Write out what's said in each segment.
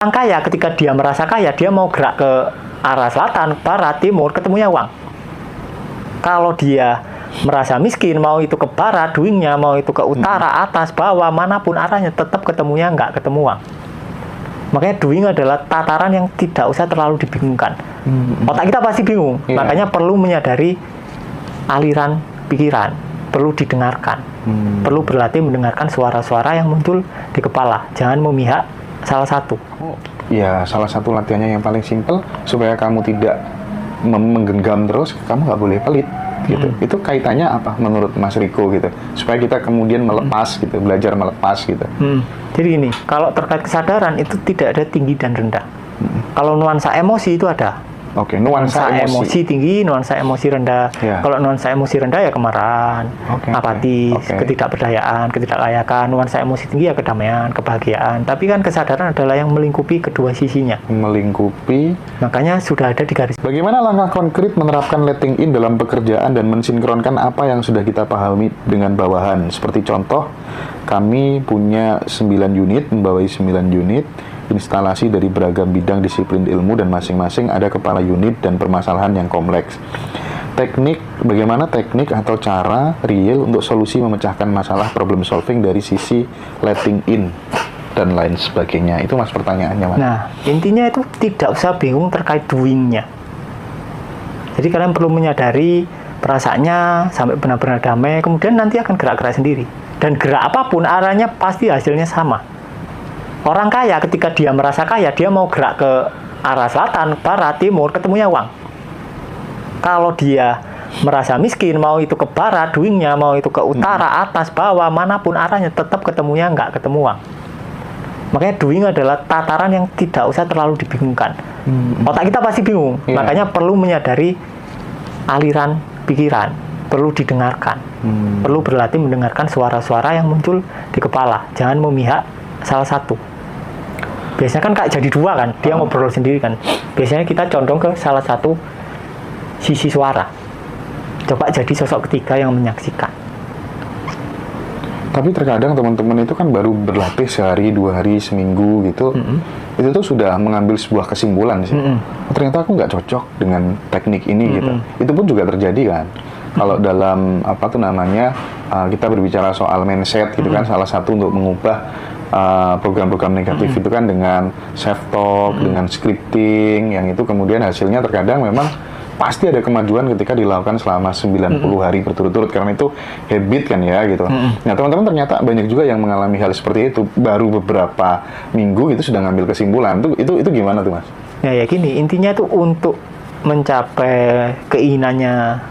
Orang kaya ketika dia merasa kaya, dia mau gerak ke arah selatan, barat, timur, ketemunya uang. Kalau dia merasa miskin, mau itu ke barat, doingnya, mau itu ke utara, atas, bawah, manapun arahnya, tetap ketemunya nggak ketemu uang. Makanya doing adalah tataran yang tidak usah terlalu dibingungkan. Otak kita pasti bingung, makanya perlu menyadari aliran pikiran, perlu didengarkan, perlu berlatih mendengarkan suara-suara yang muncul di kepala. Jangan memihak salah satu. Ya, salah satu latihannya yang paling simpel supaya kamu tidak menggenggam terus, kamu nggak boleh pelit gitu. Itu kaitannya apa menurut Mas Riko gitu? Supaya kita kemudian melepas gitu, belajar melepas gitu. Jadi gini, kalau terkait kesadaran itu tidak ada tinggi dan rendah. Kalau nuansa emosi itu ada. Oke, nuansa emosi tinggi, nuansa emosi rendah. Kalau nuansa emosi rendah ya kemarahan, apatis, ketidakberdayaan, ketidaklayakan. Nuansa emosi tinggi ya kedamaian, kebahagiaan. Tapi kan kesadaran adalah yang melingkupi kedua sisinya. Melingkupi. Makanya sudah ada di garis. Bagaimana langkah konkret menerapkan letting in dalam pekerjaan dan mensinkronkan apa yang sudah kita pahami dengan bawahan? Seperti contoh, kami punya 9 unit, membawai 9 unit. Instalasi dari beragam bidang disiplin ilmu dan masing-masing ada kepala unit dan permasalahan yang kompleks. Bagaimana teknik atau cara real untuk solusi memecahkan masalah problem solving dari sisi letting in dan lain sebagainya. Itu Mas pertanyaannya, Mas. Nah, intinya itu tidak usah bingung terkait doing-nya. Jadi kalian perlu menyadari perasaannya sampai benar-benar damai, kemudian nanti akan gerak-gerak sendiri. Dan gerak apapun arahnya pasti hasilnya sama. Orang kaya ketika dia merasa kaya, dia mau gerak ke arah selatan, barat, timur, ketemunya uang. Kalau dia merasa miskin, mau itu ke barat, doingnya, mau itu ke utara, atas, bawah, manapun arahnya, tetap ketemunya nggak ketemu uang. Makanya doing adalah tataran yang tidak usah terlalu dibingungkan. Otak kita pasti bingung, makanya perlu menyadari aliran pikiran, perlu didengarkan, perlu berlatih mendengarkan suara-suara yang muncul di kepala. Jangan memihak salah satu. Biasanya kan kayak jadi dua kan, dia ngobrol sendiri kan. Biasanya kita condong ke salah satu sisi suara. Coba jadi sosok ketiga yang menyaksikan. Tapi terkadang teman-teman itu kan baru berlatih sehari, 2 hari, seminggu gitu. Itu tuh sudah mengambil sebuah kesimpulan sih. Ternyata aku nggak cocok dengan teknik ini gitu. Itu pun juga terjadi kan. Kalau dalam kita berbicara soal mindset gitu kan, salah satu untuk mengubah program-program negatif itu kan dengan self-talk, dengan scripting, yang itu kemudian hasilnya terkadang memang pasti ada kemajuan ketika dilakukan selama 90 hari berturut-turut, karena itu habit kan ya gitu. Nah teman-teman ternyata banyak juga yang mengalami hal seperti itu, baru beberapa minggu itu sudah ngambil kesimpulan. Itu gimana tuh Mas? Ya gini, intinya tuh untuk mencapai keinginannya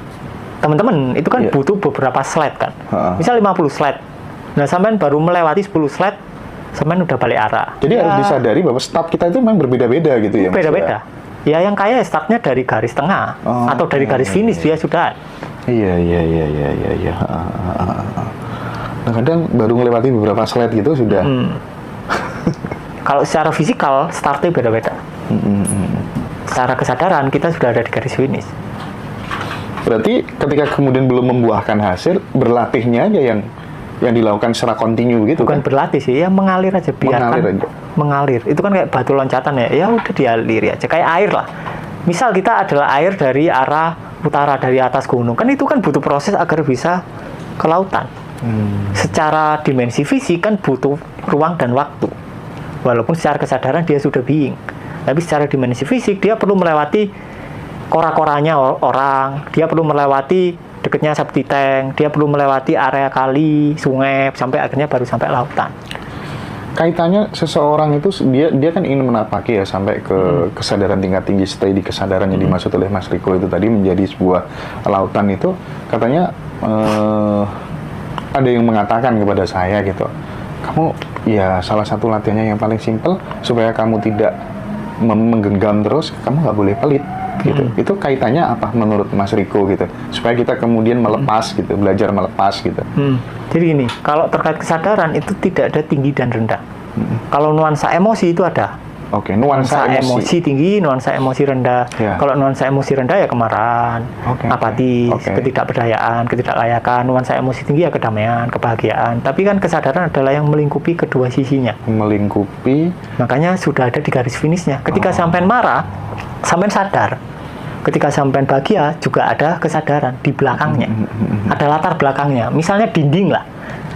teman-teman itu kan butuh beberapa slide kan. Misal 50 slide. Nah sampean baru melewati 10 slide, sampean udah balik arah. Jadi harus disadari bahwa start kita itu memang berbeda-beda gitu ya. Beda-beda. Ya yang kaya startnya dari garis tengah atau dari garis finish dia sudah. Iya. Nah kadang baru melewati beberapa slide gitu sudah. Kalau secara fisikal startnya beda-beda. Secara kesadaran kita sudah ada di garis finish. Berarti ketika kemudian belum membuahkan hasil, berlatihnya aja yang dilakukan secara kontinu gitu. Bukan kan? Berlatih sih, ya mengalir aja, biarkan mengalir. Itu kan kayak batu loncatan ya udah dialiri aja, kayak air lah. Misal kita adalah air dari arah utara, dari atas gunung, kan itu kan butuh proses agar bisa ke lautan. Secara dimensi fisik kan butuh ruang dan waktu. Walaupun secara kesadaran dia sudah being, tapi secara dimensi fisik dia perlu melewati kora-koranya orang, dia perlu melewati dekatnya septic tank, dia perlu melewati area kali, sungai, sampai akhirnya baru sampai lautan. Kaitannya seseorang itu dia kan ingin menapaki ya sampai ke kesadaran tingkat tinggi, stay di kesadaran yang dimaksud oleh Mas Riko itu tadi menjadi sebuah lautan itu, katanya ada yang mengatakan kepada saya gitu, kamu ya salah satu latihannya yang paling simpel supaya kamu tidak menggenggam terus, kamu nggak boleh pelit gitu. Itu kaitannya apa menurut Mas Riko gitu, supaya kita kemudian melepas gitu, belajar melepas gitu. Jadi gini, kalau terkait kesadaran itu tidak ada tinggi dan rendah. Kalau nuansa emosi itu ada. Oke, nuansa emosi tinggi, nuansa emosi rendah. Ya. Kalau nuansa emosi rendah ya kemarahan, apatis, ketidakberdayaan, ketidaklayakan. Nuansa emosi tinggi ya kedamaian, kebahagiaan. Tapi kan kesadaran adalah yang melingkupi kedua sisinya. Melingkupi. Makanya sudah ada di garis finishnya. Ketika sampean marah, sampean sadar. Ketika sampean bahagia juga ada kesadaran di belakangnya. Ada latar belakangnya. Misalnya dinding lah.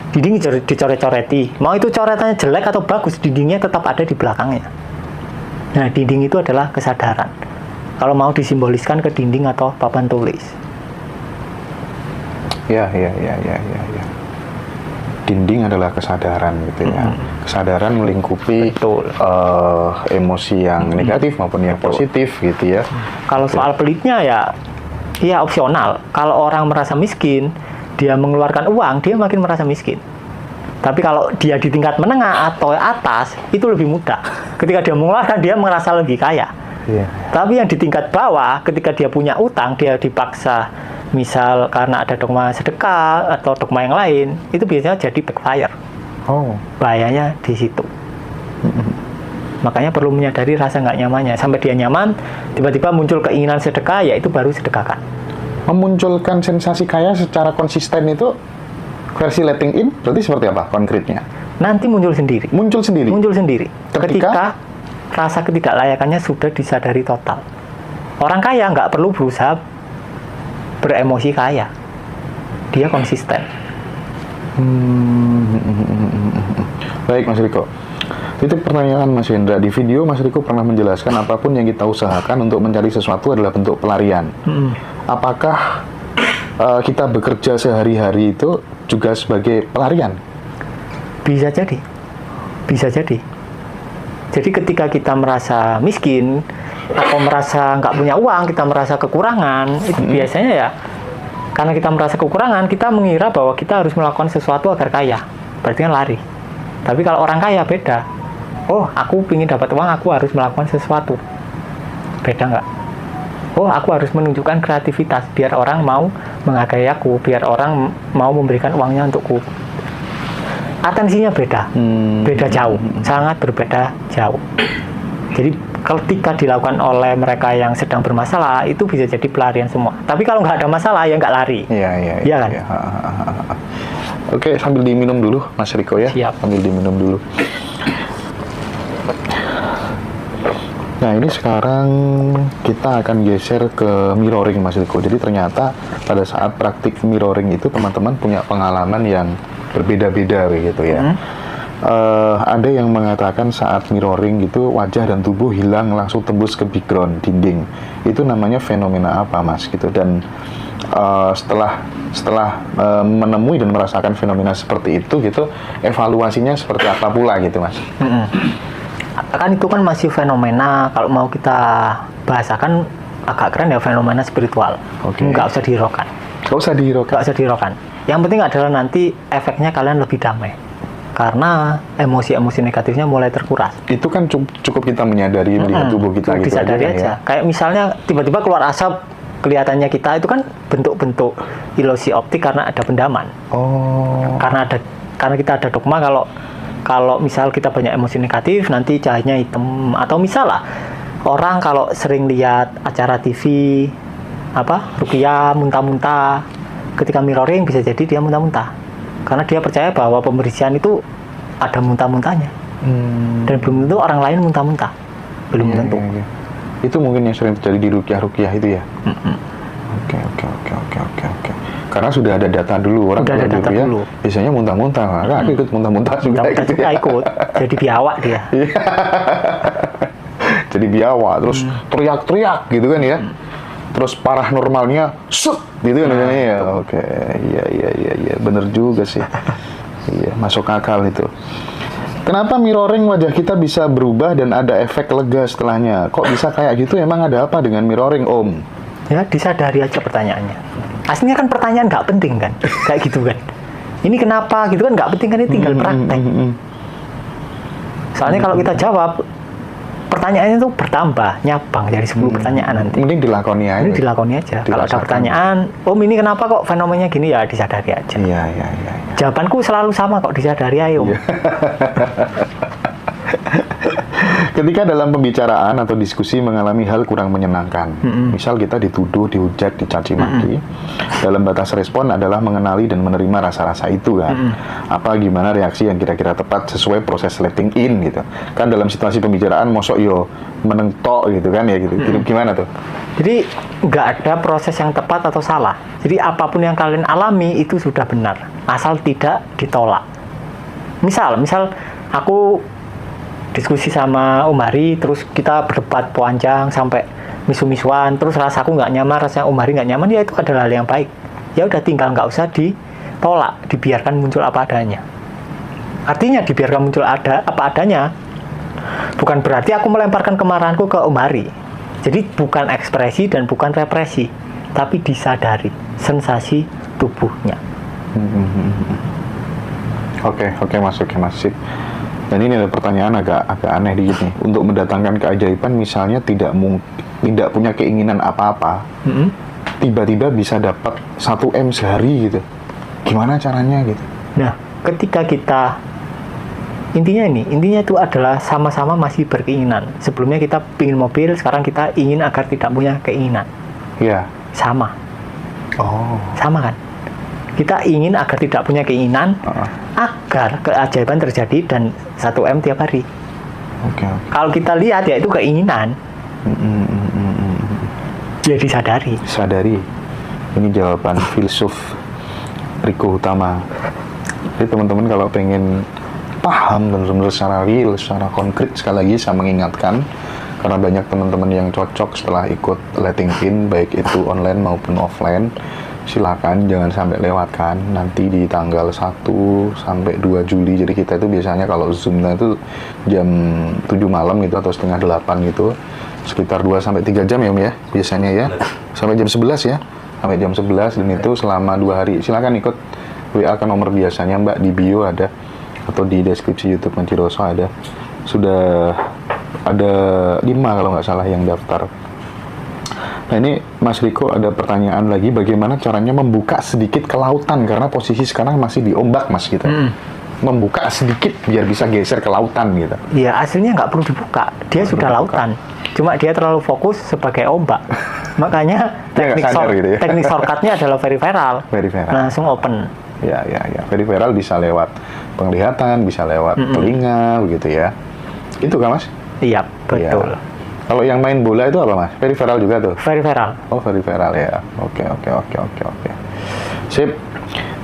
Dinding dicoret-coreti. Mau itu coretannya jelek atau bagus, dindingnya tetap ada di belakangnya. Nah, dinding itu adalah kesadaran. Kalau mau disimboliskan ke dinding atau papan tulis. Ya. Dinding adalah kesadaran gitu ya. Kesadaran melingkupi emosi yang negatif maupun yang positif gitu ya. Kalau soal pelitnya ya opsional. Kalau orang merasa miskin, dia mengeluarkan uang, dia makin merasa miskin. Tapi kalau dia di tingkat menengah atau atas, itu lebih mudah. Ketika dia mengeluarkan, dia merasa lebih kaya. Yeah. Tapi yang di tingkat bawah, ketika dia punya utang, dia dipaksa, misal karena ada dogma sedekah atau dogma yang lain, itu biasanya jadi backfire. Bahayanya di situ. Makanya perlu menyadari rasa nggak nyamannya. Sampai dia nyaman, tiba-tiba muncul keinginan sedekah, ya itu baru sedekahkan. Memunculkan sensasi kaya secara konsisten itu versi letting in berarti seperti apa konkretnya? Nanti muncul sendiri. Muncul sendiri. Ketika rasa ketidaklayakannya sudah disadari total. Orang kaya nggak perlu berusaha beremosi kaya. Dia konsisten. Baik Mas Riko. Itu pertanyaan Mas Hendra. Di video Mas Riko pernah menjelaskan apapun yang kita usahakan untuk mencari sesuatu adalah bentuk pelarian. Apakah kita bekerja sehari-hari itu juga sebagai pelarian? Bisa jadi. Jadi ketika kita merasa miskin atau merasa nggak punya uang, kita merasa kekurangan, itu biasanya ya karena kita merasa kekurangan, kita mengira bahwa kita harus melakukan sesuatu agar kaya. Berarti kan lari. Tapi kalau orang kaya beda. Oh, aku ingin dapat uang, aku harus melakukan sesuatu. Beda nggak? Oh, aku harus menunjukkan kreativitas biar orang mau menghargai aku, biar orang mau memberikan uangnya untukku. Atensinya beda, beda jauh, sangat berbeda jauh. Jadi ketika dilakukan oleh mereka yang sedang bermasalah, itu bisa jadi pelarian semua. Tapi kalau nggak ada masalah, ya nggak lari. Iya kan? Ya. Oke, sambil diminum dulu, Mas Riko ya. Siap. Sambil diminum dulu. Nah, ini sekarang kita akan geser ke mirroring, Mas Riko. Jadi ternyata pada saat praktik mirroring itu teman-teman punya pengalaman yang berbeda-beda begitu ya. Ada yang mengatakan saat mirroring gitu wajah dan tubuh hilang langsung tembus ke background dinding. Itu namanya fenomena apa, Mas? Gitu. Dan setelah menemui dan merasakan fenomena seperti itu gitu, evaluasinya seperti apa pula gitu, Mas? Kan itu kan masih fenomena, kalau mau kita bahasakan agak keren ya, fenomena spiritual. Nggak usah dihiraukan. Nggak usah dihiraukan. Yang penting adalah nanti efeknya kalian lebih damai. Karena emosi-emosi negatifnya mulai terkuras. Itu kan cukup kita menyadari melihat tubuh kita gitu disadari aja. Ya? Kayak misalnya tiba-tiba keluar asap, kelihatannya kita itu kan bentuk-bentuk ilusi optik karena ada pendaman. Karena kita ada dogma kalau misal kita banyak emosi negatif nanti cahayanya hitam, atau misal lah orang kalau sering lihat acara TV ruqyah muntah-muntah, ketika mirroring bisa jadi dia muntah-muntah karena dia percaya bahwa pembersihan itu ada muntah-muntahnya. Dan belum tentu orang lain muntah-muntah, belum tentu. Itu mungkin yang sering terjadi di ruqyah itu ya. Oke. Karena sudah ada data dulu, orang sudah ada data dulu. Biasanya muntah-muntah, maka aku ikut muntah-muntah juga. Gitu ya. Ikut, jadi biawak dia. Jadi biawak, terus teriak-teriak gitu kan ya. Terus parah normalnya, shoot gitu kan ya. Oke, iya, bener juga sih. Iya, masuk akal itu. Kenapa mirroring wajah kita bisa berubah dan ada efek lega setelahnya? Kok bisa kayak gitu? Emang ada apa dengan mirroring, Om? Ya, disadari aja pertanyaannya. Aslinya kan pertanyaan nggak penting kan, kayak gitu kan. Ini kenapa gitu kan nggak penting kan, ini tinggal praktek. Soalnya kalau kita jawab, pertanyaannya tuh bertambah, nyabang dari 10 pertanyaan nanti. Mending dilakoni aja. Ini dilakoni aja. Kalau ada pertanyaan, Om ini kenapa kok fenomenanya gini, ya disadari aja. Iya. Jawabanku selalu sama kok, disadari aja, Om. Ketika dalam pembicaraan atau diskusi mengalami hal kurang menyenangkan, misal kita dituduh, dihujat, dicaci maki, dalam batas respon adalah mengenali dan menerima rasa-rasa itu kan. Apa gimana reaksi yang kira-kira tepat sesuai proses letting in gitu. Kan dalam situasi pembicaraan mosok yo menentok gitu kan ya gitu. Gimana tuh? Jadi nggak ada proses yang tepat atau salah. Jadi apapun yang kalian alami itu sudah benar, asal tidak ditolak. Misal aku diskusi sama Om Hari, terus kita berdebat panjang sampai misu-misuan, terus rasaku nggak nyaman, rasanya Om Hari nggak nyaman, ya itu adalah hal yang baik. Ya udah, tinggal nggak usah ditolak, dibiarkan muncul apa adanya. Artinya dibiarkan muncul apa adanya, bukan berarti aku melemparkan kemarahanku ke Om Hari. Jadi bukan ekspresi dan bukan represi, tapi disadari sensasi tubuhnya. Oke, masuk. Dan ini ada pertanyaan agak aneh dikit nih. Untuk mendatangkan keajaiban, misalnya tidak punya keinginan apa-apa, tiba-tiba bisa dapat 1 M sehari gitu. Gimana caranya gitu? Nah, ketika kita intinya itu adalah sama-sama masih berkeinginan. Sebelumnya kita ingin mobil, sekarang kita ingin agar tidak punya keinginan. Iya. Sama. Oh. Sama kan? Kita ingin agar tidak punya keinginan, agar keajaiban terjadi dan 1 M tiap hari. Oke. Kalau kita lihat ya itu keinginan. Ya disadari. Sadari. Ini jawaban filsuf Riko Utama. Jadi teman-teman kalau pengen paham benar-benar secara real, secara konkret, sekali lagi saya mengingatkan, karena banyak teman-teman yang cocok setelah ikut letting in, baik itu online maupun offline, silakan jangan sampai lewatkan. Nanti di tanggal 1 sampai 2 Juli, jadi kita itu biasanya kalau Zoom-nya itu jam 7 malam gitu atau setengah 8 gitu, sekitar 2 sampai 3 jam ya Om ya, biasanya ya, sampai jam 11 ya, sampai jam 11, dan itu selama 2 hari. Silakan ikut, WA ke nomor biasanya Mbak, di bio ada, atau di deskripsi YouTube Majiroso ada. Sudah ada 5 kalau nggak salah yang daftar. Nah ini Mas Riko ada pertanyaan lagi, bagaimana caranya membuka sedikit ke lautan, karena posisi sekarang masih di ombak Mas gitu. Membuka sedikit biar bisa geser ke lautan gitu. Ya aslinya nggak perlu dibuka, dia sudah lautan. Cuma dia terlalu fokus sebagai ombak. Makanya teknik shortcutnya adalah very viral. Langsung open. Ya. Very viral bisa lewat penglihatan, bisa lewat telinga begitu ya. Itu kan Mas? Iya, betul. Ya. Kalau yang main bola itu apa Mas? Very viral juga tuh? Very viral. Oh, very viral ya. Oke. Sip.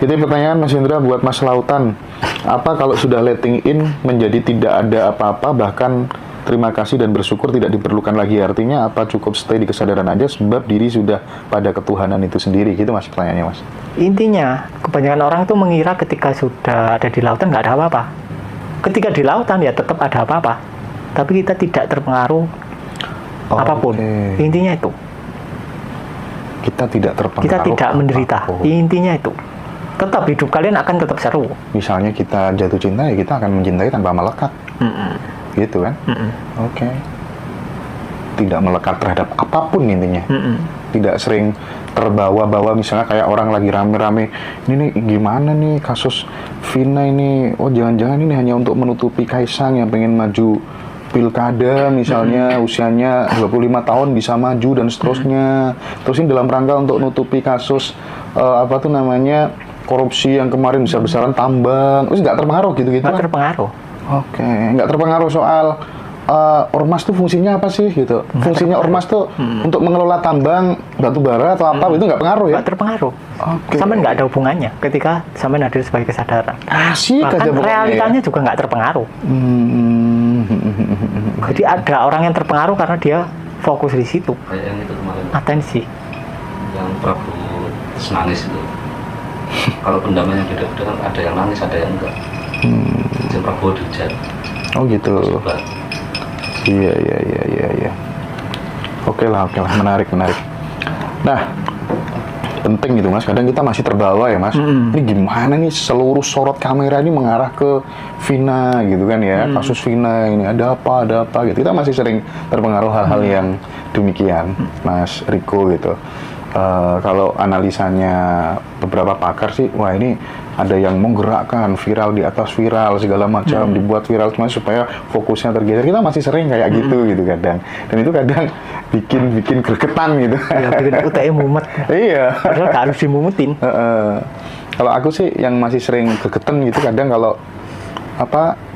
Itu pertanyaan Mas Hendra buat Mas Lautan. Apa kalau sudah letting in menjadi tidak ada apa-apa, bahkan terima kasih dan bersyukur tidak diperlukan lagi? Artinya apa cukup stay di kesadaran aja sebab diri sudah pada ketuhanan itu sendiri? Gitu Mas pertanyaannya Mas. Intinya, kebanyakan orang tuh mengira ketika sudah ada di lautan nggak ada apa-apa. Ketika di lautan ya tetap ada apa-apa. Tapi kita tidak terpengaruh apapun. Intinya itu. Kita tidak terpengaruh. Kita tidak menderita. Intinya itu. Tetap hidup kalian akan tetap seru. Misalnya kita jatuh cinta, ya kita akan mencintai tanpa melekat. Gitu kan? Oke. Tidak melekat terhadap apapun intinya. Tidak sering terbawa-bawa, misalnya kayak orang lagi rame-rame, ini nih gimana nih kasus Vina ini, oh jangan-jangan ini hanya untuk menutupi Kaisang yang pengen maju pilkada misalnya, usianya 25 tahun bisa maju dan seterusnya. Terus ini dalam rangka untuk nutupi kasus korupsi yang kemarin besar-besaran tambang. Terus nggak terpengaruh gitu-gitu? Nggak terpengaruh. Oke, nggak terpengaruh soal ormas tuh fungsinya apa sih gitu? Fungsinya ormas tuh untuk mengelola tambang batu bara atau apa, itu nggak pengaruh ya? Nggak terpengaruh. Sampai nggak ada hubungannya ketika sampai hadir sebagai kesadaran. Asik aja bahkan realitanya juga nggak terpengaruh. Jadi ada orang yang terpengaruh karena dia fokus di situ. Kayak yang itu kemarin. Atensi. Yang Prabowo nangis itu. Kalau pendamaian beda-beda kan ada yang nangis, ada yang enggak. Yang Prabowo dihujat. Oh gitu. Iya. Oke lah, menarik. Nah, penting gitu Mas, kadang kita masih terbawa ya Mas. Ini gimana nih seluruh sorot kamera ini mengarah ke Vina gitu kan ya, kasus Vina ini ada apa gitu. Kita masih sering terpengaruh hal-hal yang demikian Mas Riko gitu. kalau analisanya beberapa pakar sih, wah ini ada yang menggerakkan viral di atas viral segala macam, dibuat viral cuma supaya fokusnya tergeser. Kita masih sering kayak gitu kadang, dan itu kadang bikin gregetan gitu. Ya, bikin UTE mumet. Iya. Padahal nggak harus dimumutin. Kalau aku sih yang masih sering gregetan gitu kadang kalau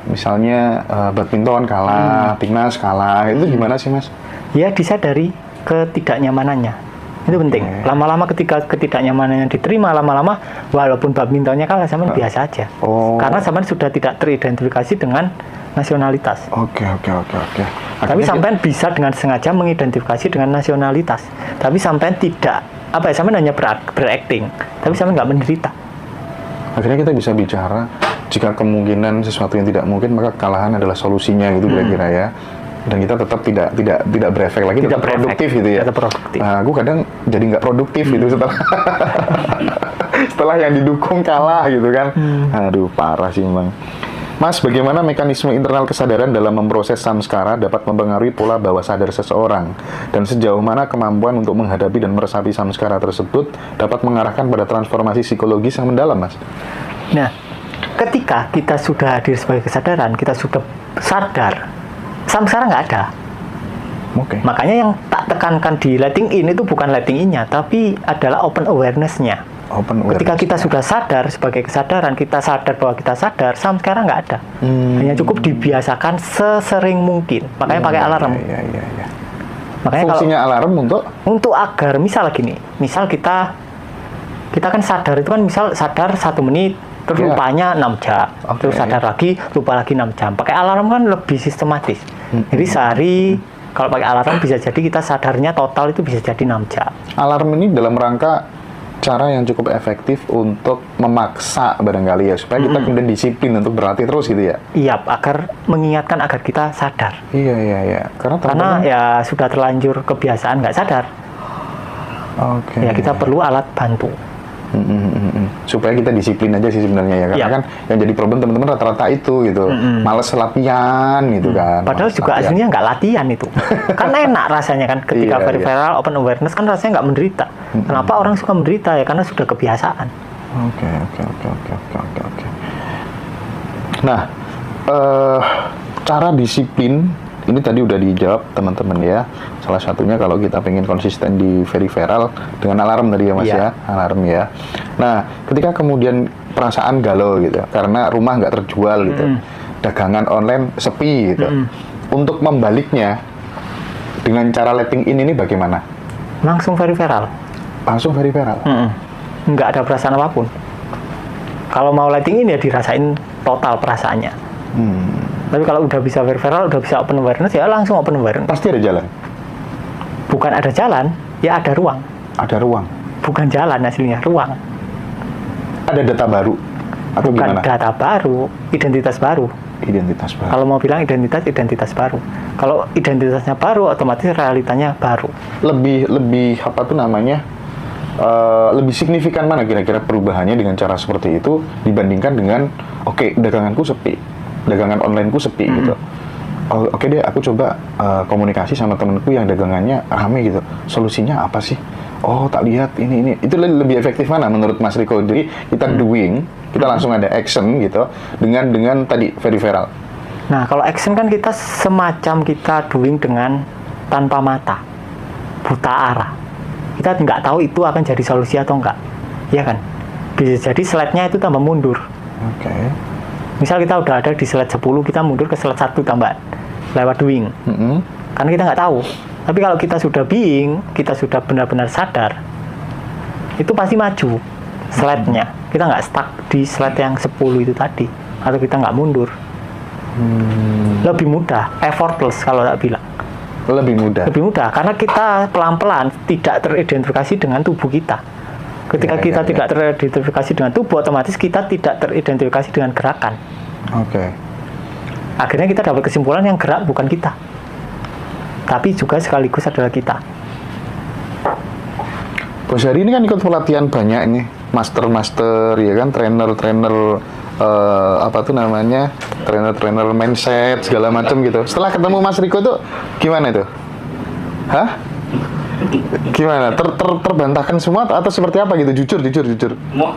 misalnya badminton kalah, timnas kalah, itu gimana sih Mas? Ya disadari ketidaknyamanannya. Itu penting. Lama-lama ketika ketidaknyamanannya diterima, lama-lama walaupun badmintonnya kalah zaman biasa aja. Karena zaman sudah tidak teridentifikasi dengan nasionalitas. Oke. Tapi sampean bisa dengan sengaja mengidentifikasi dengan nasionalitas. Tapi sampean tidak, sampean hanya berakting. Tapi sampean nggak menderita. Akhirnya kita bisa bicara jika kemungkinan sesuatu yang tidak mungkin, maka kekalahan adalah solusinya gitu kira-kira ya. Dan kita tetap tidak berefek lagi, tetap produktif gitu ya. Nah, aku kadang jadi nggak produktif gitu setelah yang didukung kalah gitu kan. Aduh, parah sih memang. Mas, bagaimana mekanisme internal kesadaran dalam memproses samskara dapat mempengaruhi pola bawah sadar seseorang? Dan sejauh mana kemampuan untuk menghadapi dan meresapi samskara tersebut dapat mengarahkan pada transformasi psikologis yang mendalam, Mas? Nah, ketika kita sudah hadir sebagai kesadaran, kita sudah sadar, samskara nggak ada. Makanya yang tak tekankan di letting in itu bukan letting in-nya, tapi adalah open awareness-nya. Ketika kita sudah sadar sebagai kesadaran, kita sadar bahwa kita sadar, samskara nggak ada. Hanya cukup dibiasakan sesering mungkin. Makanya pakai alarm. Makanya fungsinya alarm untuk agar misal gini, misal kita kan sadar itu kan misal sadar 1 menit, terus lupanya 6 jam, terus sadar lagi, lupa lagi 6 jam. Pakai alarm kan lebih sistematis. Jadi sehari kalau pakai alarm bisa jadi kita sadarnya total itu bisa jadi 6 jam. Alarm ini dalam rangka cara yang cukup efektif untuk memaksa barangkali ya, supaya kita kemudian disiplin untuk berlatih terus gitu ya? Iya, agar mengingatkan agar kita sadar. Iya. Karena ya sudah terlanjur kebiasaan nggak sadar. Ya kita perlu alat bantu. Supaya kita disiplin aja sih sebenarnya ya, karena kan yang jadi problem teman-teman rata-rata itu gitu, males latihan gitu kan. Padahal juga aslinya nggak latihan itu, kan enak rasanya kan ketika viral open awareness kan rasanya nggak menderita. Kenapa orang suka menderita ya? Karena sudah kebiasaan. Oke. Nah, cara disiplin ini tadi udah dijawab teman-teman ya. Salah satunya kalau kita pengen konsisten di viral dengan alarm tadi ya Mas ya, alarm ya. Nah, ketika kemudian perasaan galau gitu, karena rumah nggak terjual gitu, dagangan online sepi gitu. Untuk membaliknya dengan cara letting in ini bagaimana? Langsung viral. Nggak ada perasaan apapun. Kalau mau letting in ya dirasain total perasaannya. Tapi kalau udah bisa viral, udah bisa open awareness, ya langsung open awareness. Pasti ada jalan? Bukan ada jalan, ya ada ruang. Ada ruang? Bukan jalan hasilnya, ruang. Ada data baru? Atau bukan gimana? Data baru, identitas baru. Identitas baru. Kalau mau bilang identitas baru. Kalau identitasnya baru, otomatis realitanya baru. Lebih apa tuh namanya? Lebih signifikan mana kira-kira perubahannya dengan cara seperti itu dibandingkan dengan daganganku sepi. Dagangan onlineku sepi gitu. Oke deh, aku coba komunikasi sama temenku yang dagangannya rame gitu. Solusinya apa sih? Oh, tak lihat ini. Itu lebih efektif mana menurut Mas Riko? Jadi kita doing, kita langsung ada action gitu dengan tadi viral. Nah, kalau action kan kita semacam kita doing dengan tanpa mata, buta arah. Kita nggak tahu itu akan jadi solusi atau enggak. Iya kan? Bisa jadi slide-nya itu tambah mundur. Misal kita udah ada di slide 10, kita mundur ke slide 1 tambahan lewat doing. Karena kita nggak tahu. Tapi kalau kita sudah being, kita sudah benar-benar sadar, itu pasti maju slide-nya. Kita nggak stuck di slide yang 10 itu tadi, atau kita nggak mundur. Lebih mudah, effortless kalau tak bilang. Lebih mudah, karena kita pelan-pelan tidak teridentifikasi dengan tubuh kita. Ketika kita tidak teridentifikasi dengan tubuh, otomatis kita tidak teridentifikasi dengan gerakan. Akhirnya kita dapat kesimpulan yang gerak bukan kita, tapi juga sekaligus adalah kita. Bos Hari ini kan ikut pelatihan banyak nih, master ya kan, trainer trainer mindset segala macam gitu. Setelah ketemu Mas Riko tuh gimana tuh? Gimana? Terbantahkan semua atau seperti apa gitu? Jujur. Mau